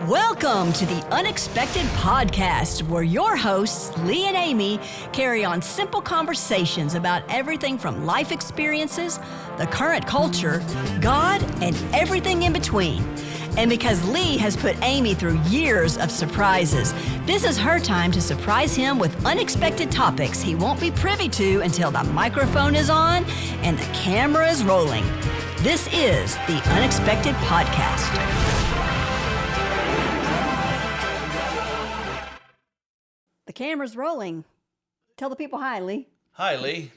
Welcome to the Unexpected Podcast, where your hosts, Lee and Amy, carry on simple conversations about everything from life experiences, the current culture, God, and everything in between. And because Lee has put Amy through years of surprises, this is her time to surprise him with unexpected topics he won't be privy to until the microphone is on and the camera is rolling. This is the Unexpected Podcast. The camera's rolling. Tell the people hi, Lee. Hi, Lee.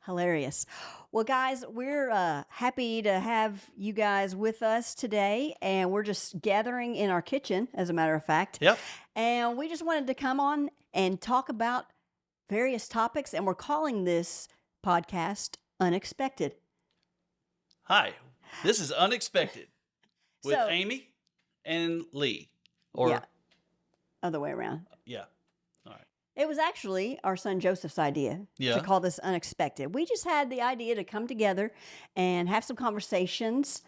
Hilarious. Well, guys, we're happy to have you guys with us today, and we're just gathering in our kitchen, as a matter of fact. Yep. And we just wanted to come on and talk about various topics, and we're calling this podcast Unexpected. Hi. This is Unexpected with So- Amy and Lee. Or Yeah. Other way around. yeah. All right. It was actually our son Joseph's idea Yeah. to call this Unexpected. We just had the idea to come together and have some conversations.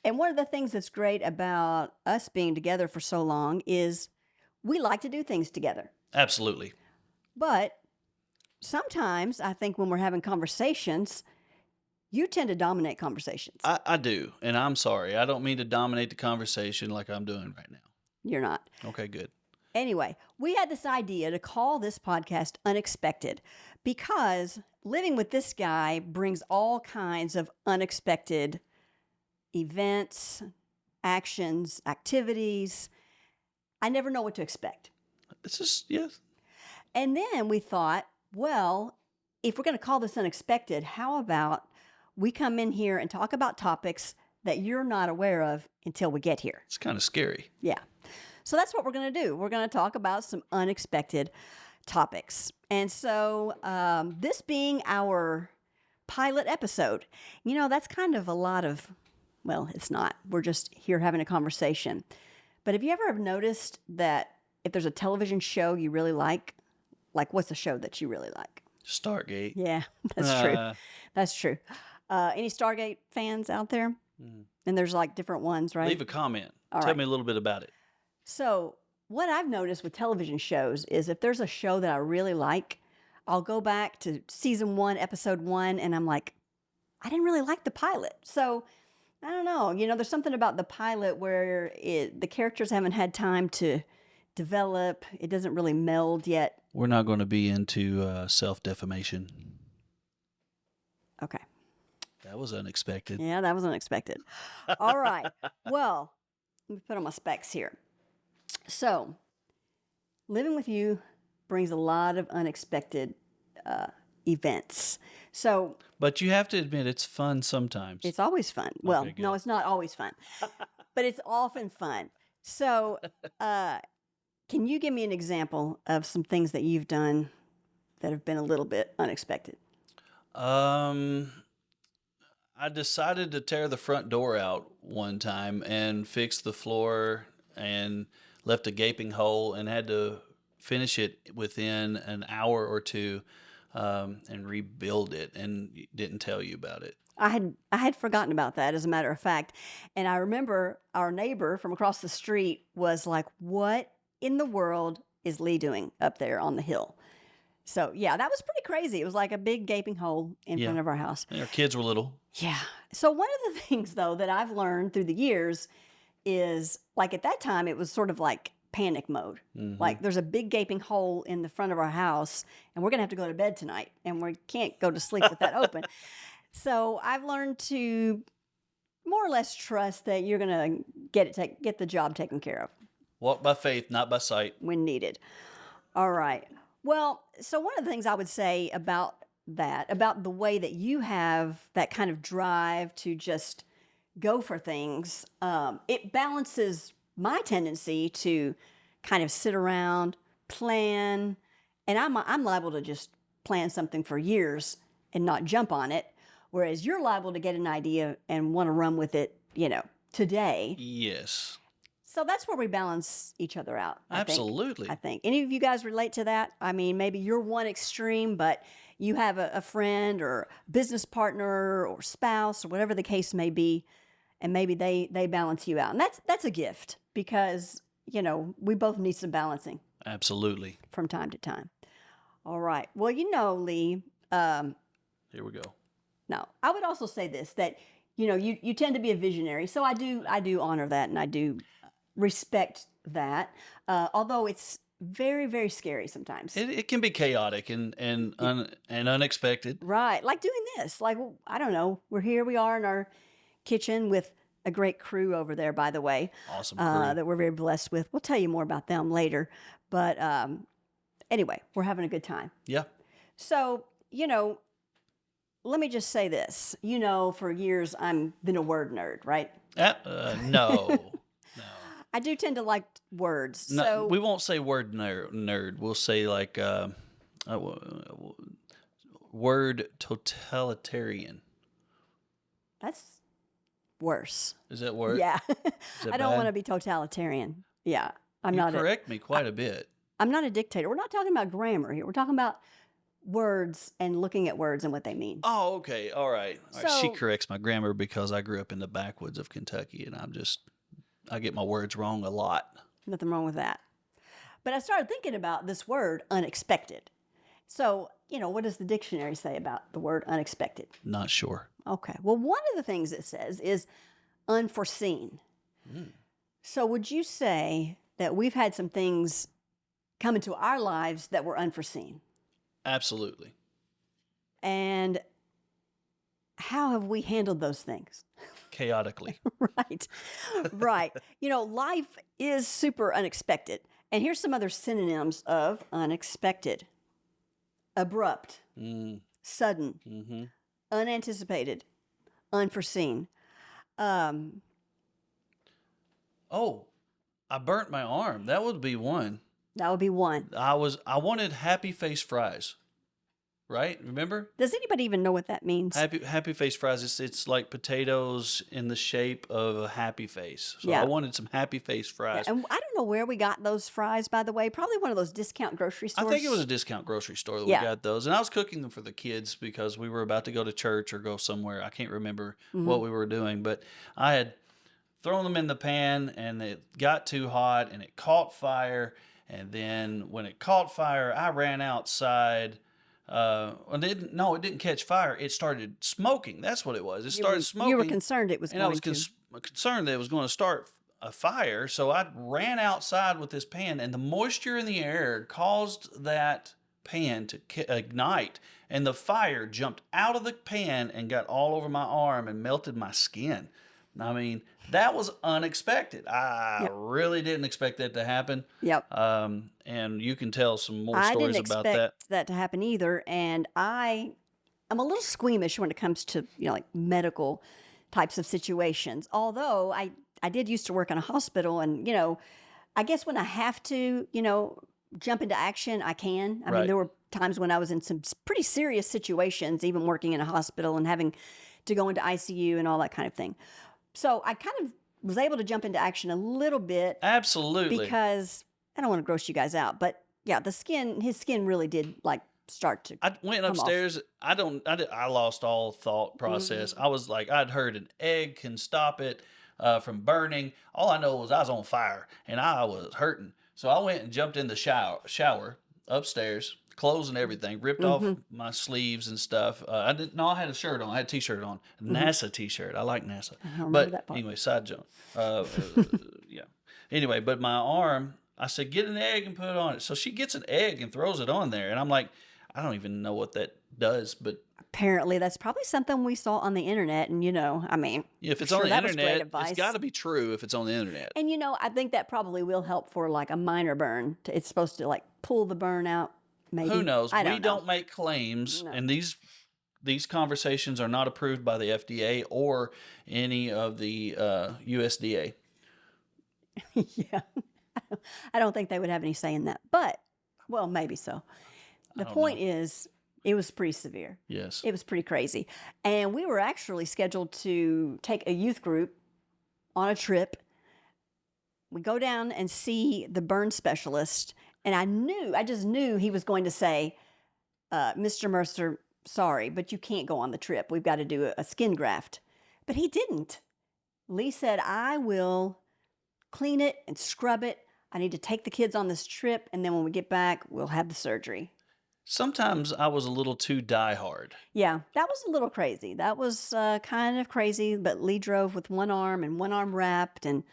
And one of the things that's great about us being together for so long is we like to do things together. Absolutely. But sometimes I think when we're having conversations, you tend to dominate conversations. I do. And I'm sorry. I don't mean to dominate the conversation like I'm doing right now. You're not. Okay, good. Anyway, we had this idea to call this podcast Unexpected because living with this guy brings all kinds of unexpected events, actions, activities. I never know what to expect. This is, yes. And then we thought, well, if we're going to call this Unexpected, how about we come in here and talk about topics that you're not aware of until we get here? It's kind of scary. Yeah. So that's what we're going to do. We're going to talk about some unexpected topics. And so this being our pilot episode, you know, that's kind of a lot of, well, it's not. We're just here having a conversation. But have you ever noticed that if there's a television show you really like what's a show that you really like? Stargate. Yeah, that's true. That's true. Any Stargate fans out there? And there's like different ones, right? Leave a comment. All Tell right. me a little bit about it. So what I've noticed with television shows is if there's a show that I really like, I'll go back to season 1, episode 1, and I'm like, I didn't really like the pilot. So I don't know. You know, there's something about the pilot where the characters haven't had time to develop. It doesn't really meld yet. We're not going to be into self-defamation. Okay. That was unexpected. Yeah, that was unexpected. All right. Well, let me put on my specs here. So, living with you brings a lot of unexpected events. So, But you have to admit, it's fun sometimes. it's always fun. Well, Okay, no, good. it's not always fun, but it's often fun. So, can you give me an example of some things that you've done that have been a little bit unexpected? I decided to tear the front door out one time and fix the floor and left a gaping hole and had to finish it within an hour or two and rebuild it, and didn't tell you about it. I had forgotten about that, as a matter of fact. And I remember our neighbor from across the street was like, what in the world is Lee doing up there on the hill? So, yeah, that was pretty crazy. It was like a big gaping hole in Yeah. front of our house. And our kids were little. Yeah. So, one of the things, though, that I've learned through the years is like at that time, it was sort of like panic mode. Like there's a big gaping hole in the front of our house, and we're going to have to go to bed tonight, and we can't go to sleep with that open. So, I've learned to more or less trust that you're going to get the job taken care of Walk by faith, not by sight. when needed. All right. Well, so one of the things I would say about the way that you have that kind of drive to just go for things, it balances my tendency to kind of sit around, plan, and I'm liable to just plan something for years and not jump on it, whereas you're liable to get an idea and want to run with it, today. Yes. So that's where we balance each other out. Absolutely. I think. Any of you guys relate to that? I mean, maybe you're one extreme, but you have a friend or business partner or spouse or whatever the case may be, and maybe they balance you out. And that's a gift because, we both need some balancing Absolutely. from time to time. All right. Well, Lee, Here we go. no, I would also say this, that, you tend to be a visionary. So I do honor that, and I do respect that. Although it's very, very scary sometimes. It can be chaotic and unexpected. Right. Like doing this. Like, well, I don't know. We are in our kitchen with a great crew over there, by the way, Awesome crew. that we're very blessed with. We'll tell you more about them later. But anyway, we're having a good time. Yeah. So, let me just say this. For years, I've been a word nerd, right? No. No. I do tend to like words. No, So we won't say word nerd. We'll say like word totalitarian. that's worse. Is that word? Yeah. Is that I don't bad? want to be totalitarian. Yeah. I'm You not correct me quite a bit. I'm not a dictator. We're not talking about grammar here. We're talking about words and looking at words and what they mean. Oh, okay. All right. She So- corrects my grammar because I grew up in the backwoods of Kentucky, and I get my words wrong a lot. Nothing wrong with that. But I started thinking about this word unexpected. So, what does the dictionary say about the word unexpected? Not sure. Okay. Well, one of the things it says is unforeseen. So would you say that we've had some things come into our lives that were unforeseen? Absolutely. And how have we handled those things? Chaotically. Right. Right. Life is super unexpected. And here's some other synonyms of unexpected: abrupt, sudden, Mm-hmm. unanticipated, unforeseen. Oh, I burnt my arm. That would be one. That would be one. I wanted happy face fries. Right? Remember? Does anybody even know what that means? Happy face fries. It's like potatoes in the shape of a happy face. So Yeah. I wanted some happy face fries. And I don't know where we got those fries, by the way. Probably one of those discount grocery I stores. think it was a discount grocery store that Yeah. we got those. And I was cooking them for the kids because we were about to go to church or go somewhere. I can't remember what we were doing, but I had thrown them in the pan and it got too hot and it caught fire. And then when it caught fire, I ran outside. It didn't catch fire. It started smoking. That's what it was. It started smoking. You were concerned it was and going I was to. concerned that it was going to start a fire. So I ran outside with this pan, and the moisture in the air caused that pan to ignite, and the fire jumped out of the pan and got all over my arm and melted my skin. I mean, that was unexpected. I really didn't expect that to happen. Yep. And you can tell some more I stories didn't about expect that. to happen either. And I'm a little squeamish when it comes to, like medical types of situations. Although I did used to work in a hospital, and, I guess when I have to, jump into action, I can. I mean, Right. there were times when I was in some pretty serious situations, even working in a hospital and having to go into ICU and all that kind of thing. So I kind of was able to jump into action a little bit Absolutely. because I don't want to gross you guys out, but yeah, his skin really did start to. I went come off. upstairs. I lost all thought process. I was like, I'd heard an egg can stop it from burning. All I know was I was on fire and I was hurting. So I went and jumped in the shower upstairs, clothes and everything, ripped off my sleeves and stuff. I had a shirt on. I had a t-shirt on, NASA t-shirt. I like NASA. I don't remember But that part. anyway, side jump. Yeah. Anyway, but my arm, I said, get an egg and put it on it. So she gets an egg and throws it on there. And I'm like, I don't even know what that does, but Apparently, that's probably something we saw on the internet, and I mean, if it's I'm on sure the that was great internet, advice. it's got to be true if it's on the internet. And I think that probably will help for like a minor burn. It's supposed to like pull the burn out. Maybe. Who knows? I don't We know. don't make claims, No. and these conversations are not approved by the FDA or any of the USDA. Yeah, I don't think they would have any say in that, but well, maybe so. The point is, it was pretty severe. Yes. It was pretty crazy. And we were actually scheduled to take a youth group on a trip. We go down and see the burn specialist, and I just knew he was going to say, Mr. Mercer, sorry, but you can't go on the trip. We've got to do a skin graft. But he didn't. Lee said, I will clean it and scrub it. I need to take the kids on this trip, and then when we get back, we'll have the surgery. Sometimes I was a little too diehard. Yeah, that was a little crazy. That was kind of crazy, but Lee drove with one arm and one arm wrapped. And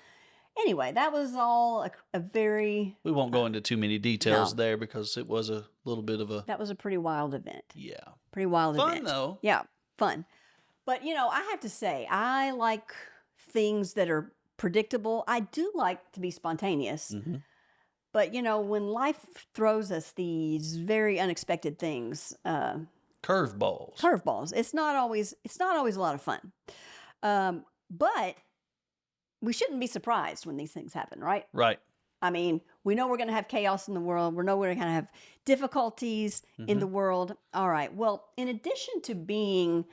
anyway, that was all a very, We won't go into too many details no. there because it was a little bit of a, that was a pretty wild event. yeah. Pretty wild Fun, event. though. Yeah, fun. But, I have to say, I like things that are predictable. I do like to be spontaneous. Hmm. But, when life throws us these very unexpected things, Curveballs. it's not always a lot of fun. But we shouldn't be surprised when these things happen, right? Right. I mean, we know we're going to have chaos in the world. We know we're going to have difficulties in the world. All right. Well, in addition to being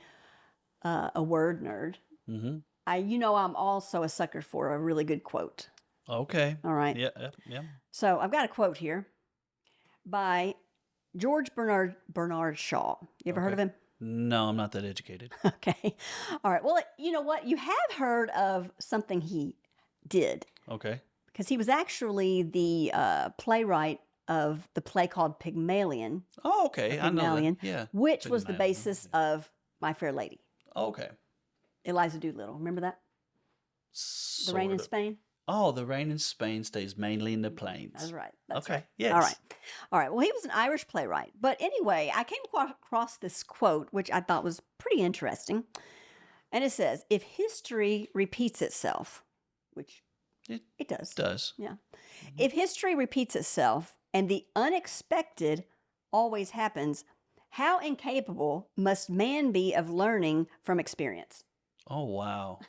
a word nerd, Hmm. I'm also a sucker for a really good quote. Okay. All right. Yeah. So I've got a quote here by George Bernard Shaw. You ever heard of him? No, I'm not that educated. Okay. All right. Well, you know what? You have heard of something he did Okay. because he was actually the playwright of the play called Pygmalion. Oh, okay. I know Pygmalion, that. Yeah. which was the Pygmalion. basis of My Fair Lady. Okay. Eliza Doolittle. Remember that? The Rain in Sort of. Spain? Oh, the rain in Spain stays mainly in the plains. That's right. That's Okay. right. Yes. All right. All right. Well, he was an Irish playwright. But anyway, I came across this quote, which I thought was pretty interesting. And it says, if history repeats itself, which it does. Does. Yeah. If history repeats itself and the unexpected always happens, how incapable must man be of learning from experience? Oh, wow.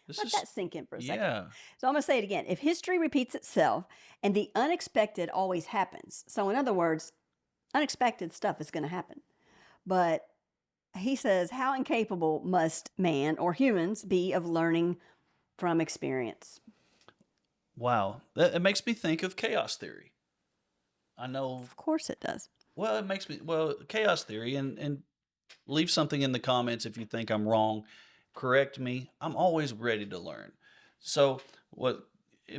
Let that sink in for a second. Yeah. So I'm going to say it again. If history repeats itself and the unexpected always happens. So in other words, unexpected stuff is going to happen. But he says, how incapable must man or humans be of learning from experience? Wow. It makes me think of chaos theory. I know. Of course it does. Well, it makes me, chaos theory, and leave something in the comments if you think I'm wrong. Correct me. I'm always ready to learn. So,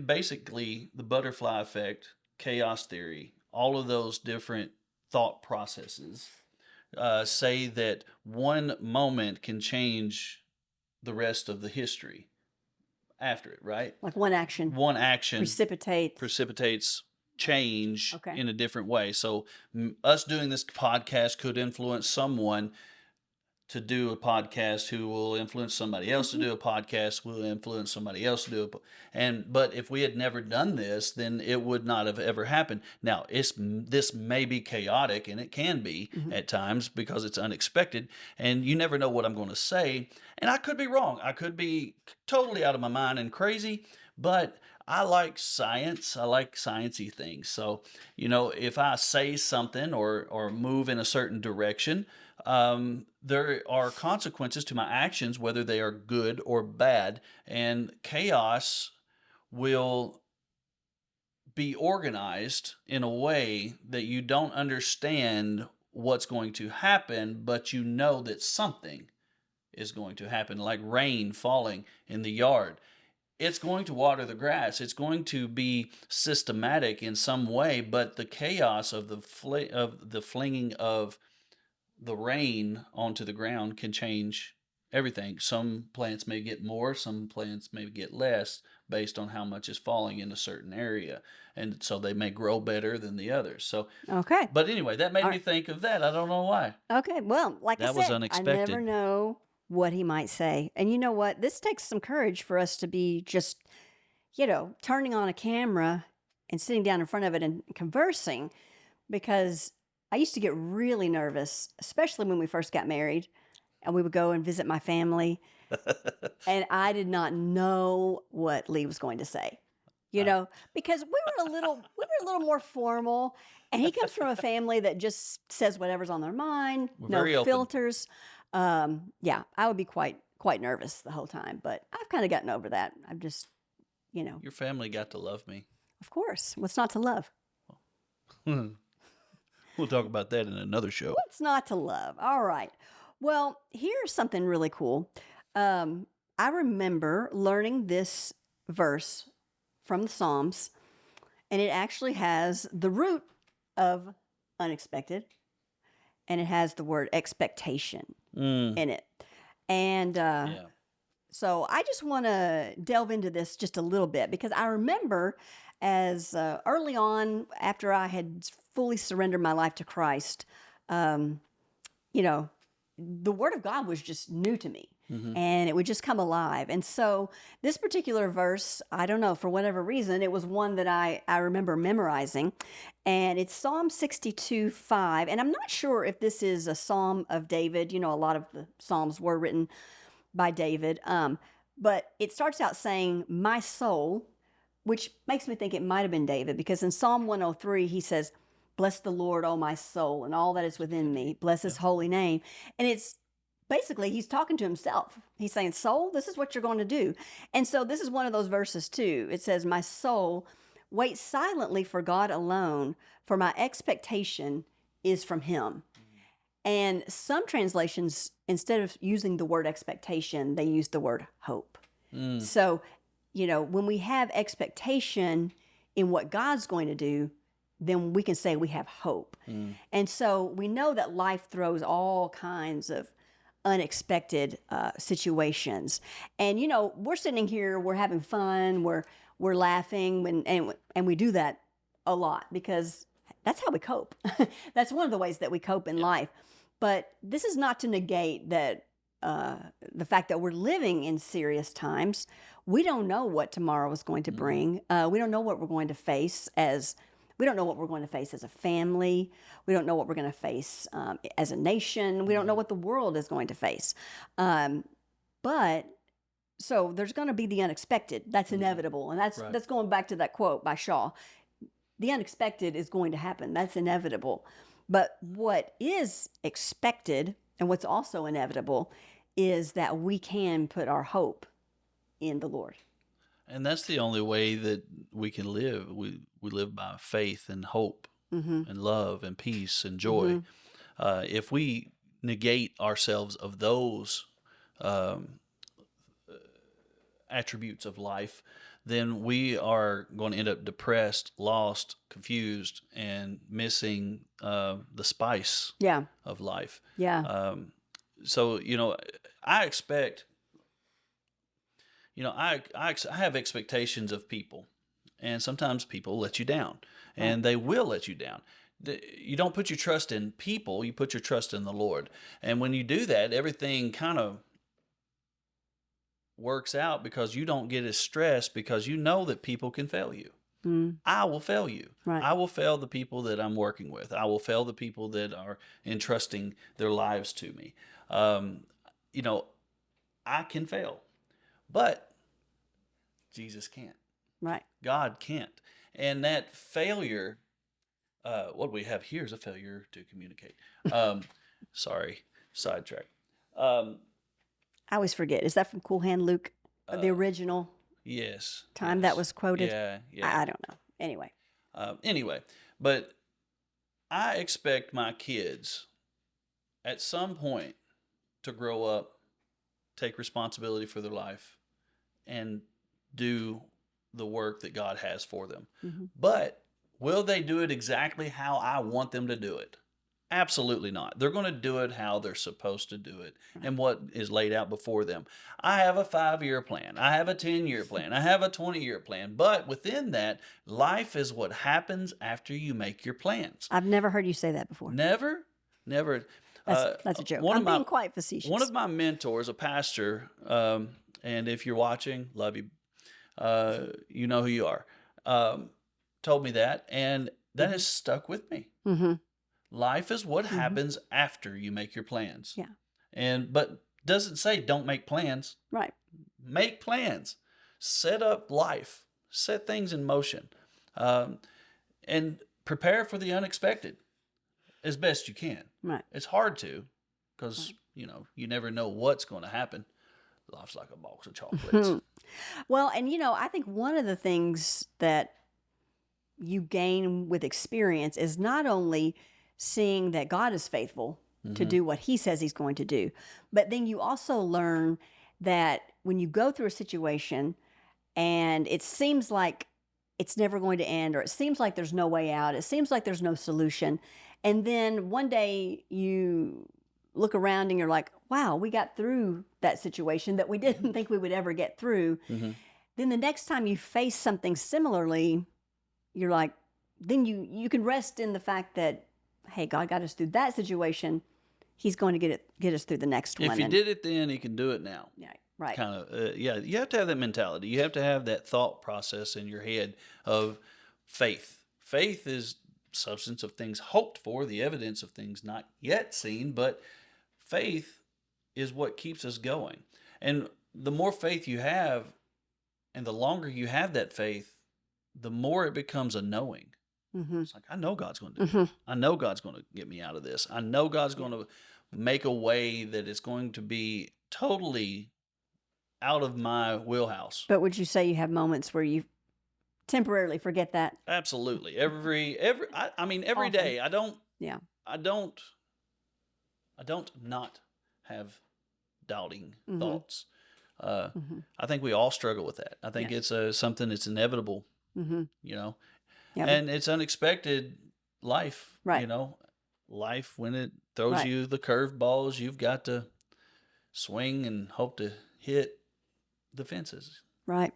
basically, the butterfly effect, chaos theory, all of those different thought processes say that one moment can change the rest of the history after it, right? Like one action One action precipitates change Okay. in a different way. So us doing this podcast could influence someone to do a podcast who will influence somebody else to do a podcast, will influence somebody else to do it. But if we had never done this, then it would not have ever happened. Now, this may be chaotic, and it can be at times because it's unexpected, and you never know what I'm going to say. And I could be wrong. I could be totally out of my mind and crazy, but I like science. I like sciencey things. So, if I say something or move in a certain direction, there are consequences to my actions, whether they are good or bad. And chaos will be organized in a way that you don't understand what's going to happen, but you know that something is going to happen, like rain falling in the yard. It's going to water the grass. It's going to be systematic in some way, but the chaos of the flinging of the rain onto the ground can change everything. Some plants may get more, some plants may get less based on how much is falling in a certain area. And so they may grow better than the others. So, Okay. but anyway, that made me think of that. I don't know why. Okay. Well, like I That was said, unexpected. I never know what he might say. And you know what? This takes some courage for us to be just, turning on a camera and sitting down in front of it and conversing, because I used to get really nervous, especially when we first got married and we would go and visit my family. And I did not know what Lee was going to say, because we were a little more formal, and he comes from a family that just says whatever's on their mind, We're no very open. filters. Yeah, I would be quite nervous the whole time, but I've kind of gotten over that. I'm just, Your family got to love me. of course, what's not to love? We'll talk about that in another show. What's not to love? All right. Well, here's something really cool. I remember learning this verse from the Psalms, and it actually has the root of unexpected, and it has the word expectation Mm, in it. And yeah. so I just want to delve into this just a little bit because I remember as early on, after I had fully surrendered my life to Christ, um, you know, the Word of God was just new to me. Hmm. And it would just come alive. And so this particular verse, I don't know, for whatever reason, it was one that I remember memorizing. And it's Psalm 62:5. And I'm not sure if this is a Psalm of David. You know, a lot of the Psalms were written by David. But it starts out saying, my soul, which makes me think it might have been David, because in Psalm 103, he says, bless the Lord, O my soul, and all that is within me. Bless his holy name. And it's basically, he's talking to himself. He's saying, soul, this is what you're going to do. And so this is one of those verses too. It says, my soul, wait silently for God alone, for my expectation is from him. And some translations, instead of using the word expectation, they use the word hope. Mm, So, when we have expectation in what God's going to do, then we can say we have hope. mm, And so we know that life throws all kinds of unexpected situations. And, we're sitting here, we're having fun, we're laughing, and we do that a lot because that's how we cope. That's one of the ways that we cope in life. But this is not to negate that the fact that we're living in serious times. We don't know what tomorrow is going to bring. We don't know what we're going to face as we don't know what we're going to face as a family. We don't know what we're going to face as a nation. We don't know what the world is going to face. But so there's going to be the unexpected. That's inevitable, and right. that's going back to that quote by Shaw. The unexpected is going to happen. That's inevitable. But what is expected and what's also inevitable is that we can put our hope in the Lord. And that's the only way that we can live. We live by faith and hope Mm-hmm. and love and peace and joy. Mm-hmm. If we negate ourselves of those um, attributes of life, then we are going to end up depressed, lost, confused, and missing the spice Yeah. of life. Yeah. So, I expect, I have expectations of people, and sometimes people let you down, and they will let you down. You don't put your trust in people, you put your trust in the Lord. And when you do that, everything kind of works out because you don't get as stressed because you know that people can fail you. Mm. I will fail you. Right. I will fail the people that I'm working with. I will fail the people that are entrusting their lives to me. I can fail, but Jesus can't. Right. God can't. And that failure, what we have here is a failure to communicate. Sorry, sidetrack. Um, I always forget. Is that from Cool Hand Luke, the original yes. time yes. that was quoted? Yeah. I don't know. Anyway. Anyway, but I expect my kids at some point to grow up, take responsibility for their life, and do the work that God has for them. Mm-hmm. But will they do it exactly how I want them to do it? Absolutely not. They're going to do it how they're supposed to do it and what is laid out before them. I have a 5-year plan. I have a 10-year plan. I have a 20-year plan. But within that, life is what happens after you make your plans. I've never heard you say that before. Never. That's a joke. I'm being quite facetious. One of my mentors, a pastor, and if you're watching, love you. You know who you are. Told me that, and that has stuck with me. Mm-hmm. Life is what happens after you make your plans. Yeah. But doesn't say don't make plans. Right. Make plans. Set up life. Set things in motion. And prepare for the unexpected as best you can. Right. It's hard to because, you never know what's going to happen. Life's like a box of chocolates. Well, and I think one of the things that you gain with experience is not only seeing that God is faithful to do what he says he's going to do, but then you also learn that when you go through a situation and it seems like it's never going to end, or it seems like there's no way out. It seems like there's no solution. And then one day you look around and you're like, wow, we got through that situation that we didn't think we would ever get through. Then the next time you face something similarly, you're like, then you can rest in the fact that, hey, God got us through that situation. He's going to get us through the next one. If he did it then, he can do it now. Yeah, right. Kind of, you have to have that mentality. You have to have that thought process in your head of faith. Faith is substance of things hoped for, the evidence of things not yet seen, but faith is what keeps us going. And the more faith you have, and the longer you have that faith, the more it becomes a knowing. It's like, I know God's going to do it. I know God's going to get me out of this. I know God's going to make a way that it's going to be totally out of my wheelhouse. But would you say you have moments where you temporarily forget that? Absolutely. Every day. I don't not have doubting thoughts. I think we all struggle with that. I think it's something that's inevitable, you know, and it's unexpected life, right. You know, life when it throws you the curved balls, you've got to swing and hope to hit the fences. Right.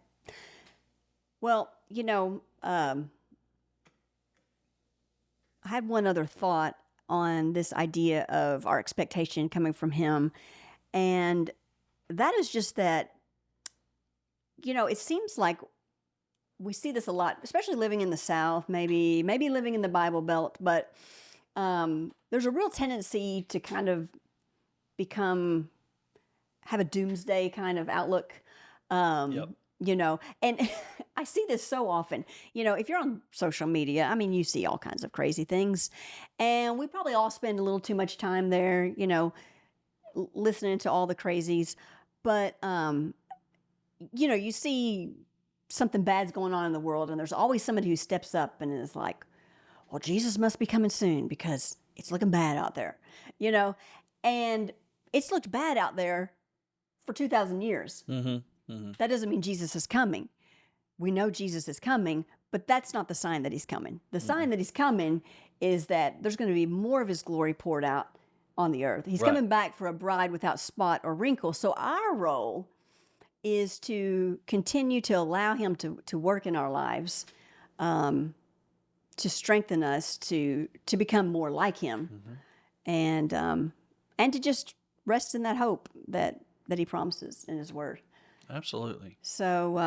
Well, you know, I had one other thought on this idea of our expectation coming from him. And that is just that, you know, it seems like we see this a lot, especially living in the South, maybe living in the Bible Belt, but there's a real tendency to kind of have a doomsday kind of outlook. You know, and I see this so often, you know, if you're on social media, I mean, you see all kinds of crazy things, and we probably all spend a little too much time there, you know, listening to all the crazies. But, you know, you see something bad's going on in the world, and there's always somebody who steps up and is like, well, Jesus must be coming soon because it's looking bad out there, you know, and it's looked bad out there for 2,000 years. That doesn't mean Jesus is coming. We know Jesus is coming, but that's not the sign that he's coming. The sign that he's coming is that there's going to be more of his glory poured out on the earth. He's coming back for a bride without spot or wrinkle. So our role is to continue to allow him to work in our lives, to strengthen us, to become more like him, and to just rest in that hope that he promises in his word. Absolutely. So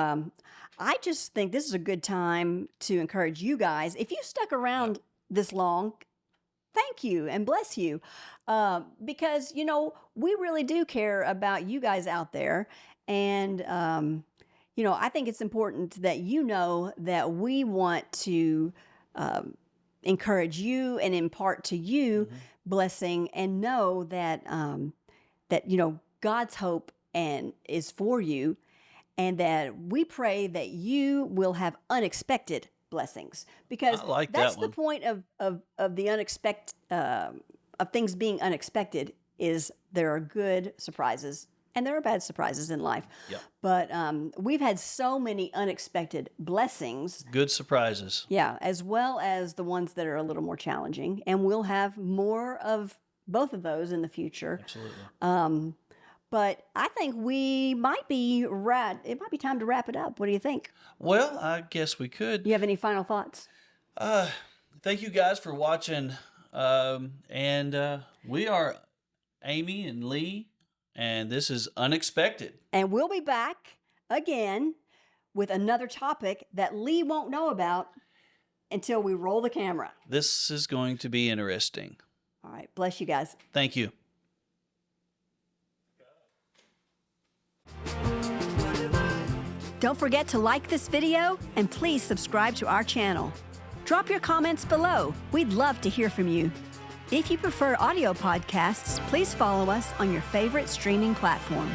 I just think this is a good time to encourage you guys. If you stuck around this long, thank you and bless you. Because, you know, we really do care about you guys out there. And, you know, I think it's important that you know that we want to encourage you and impart to you blessing, and know that, you know, God's hope and is for you, and that we pray that you will have unexpected blessings, because that's the point of the unexpected, of things being unexpected, is there are good surprises and there are bad surprises in life. But we've had so many unexpected blessings, good surprises, as well as the ones that are a little more challenging, and we'll have more of both of those in the future. Absolutely. But I think we might be right. It might be time to wrap it up. What do you think? Well, I guess we could. Do you have any final thoughts? Thank you guys for watching. And we are Amy and Lee, and this is Unexpected. And we'll be back again with another topic that Lee won't know about until we roll the camera. This is going to be interesting. All right. Bless you guys. Thank you. Don't forget to like this video and please subscribe to our channel. Drop your comments below. We'd love to hear from you. If you prefer audio podcasts, please follow us on your favorite streaming platform.